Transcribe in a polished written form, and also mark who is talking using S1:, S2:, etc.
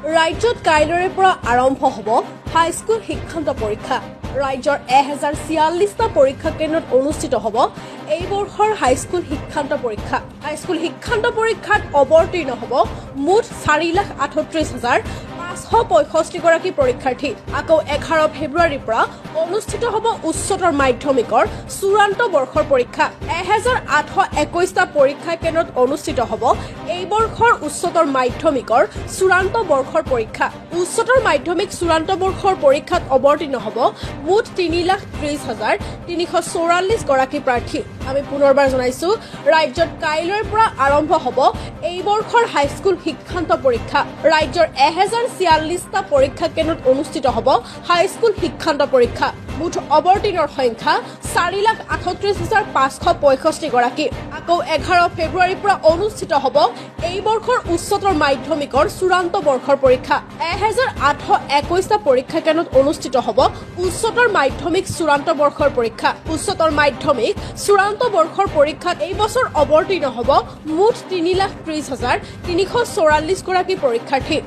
S1: ৰাজ্যত কাইলৈৰ পৰা আৰম্ভ হ'ব হাইস্কুল শিক্ষান্ত পৰীক্ষা। ৰাজ্যৰ 1046টা পৰীক্ষা কেন্দ্ৰত অনুষ্ঠিত হ'ব এই বৰ্ষৰ হাইস্কুল শিক্ষান্ত পৰীক্ষা। হাইস্কুল শিক্ষান্ত পৰীক্ষাত অৱতীৰ্ণ হ'ব মুঠ 4,38,565 গৰাকী পৰীক্ষাৰ্থী। আকৌ 11 ফেব্ৰুৱাৰীৰ পৰা অনুষ্ঠিত হ'ব উচ্চতৰ মাধ্যমিকৰ চূড়ান্ত বৰ্ষৰ পৰীক্ষা। 10,821টা পৰীক্ষা কেন্দ্ৰত অনুষ্ঠিত হ'ব এই বৰ্ষৰ উচ্চতৰ মাধ্যমিকৰ চূড়ান্ত বৰ্ষৰ পৰীক্ষা। উচ্চতৰ মাধ্যমিক চূড়ান্ত বৰ্ষৰ পৰীক্ষাত অৱতীৰ্ণ হ'ব মুঠ 3,30,344 গৰাকী প্ৰাৰ্থী। আমি পুনৰবাৰ জনাইছো, ৰাজ্যত কাইলৈৰ পৰা আৰম্ভ হ'ব এই বৰ্ষৰ হাইস্কুল শিক্ষান্ত পৰীক্ষা। ৰাজ্যৰ 1046টা পৰীক্ষা কেন্দ্ৰত অনুষ্ঠিত হ'ব হাইস্কুল শিক্ষান্ত পৰীক্ষা। মুঠ অৱতীৰ্ণৰ সংখ্যা 4,38,565 গৰাকী। আকৌ 11 ফেব্ৰুৱাৰীৰ পৰা অনুষ্ঠিত হ'ব এই বৰ্ষৰ উচ্চতৰ মাধ্যমিকৰ চূড়ান্ত বৰ্ষৰ পৰীক্ষা। 10,821টা পৰীক্ষা কেন্দ্ৰত অনুষ্ঠিত হ'ব উচ্চতৰ মাধ্যমিক চূড়ান্ত বৰ্ষৰ পৰীক্ষা। উচ্চতৰ মাধ্যমিক চূড়ান্ত বৰ্ষৰ পৰীক্ষাত এই বছৰ অৱতীৰ্ণ হ'ব মুঠ 3,30,344 গৰাকী পৰীক্ষাৰ্থী।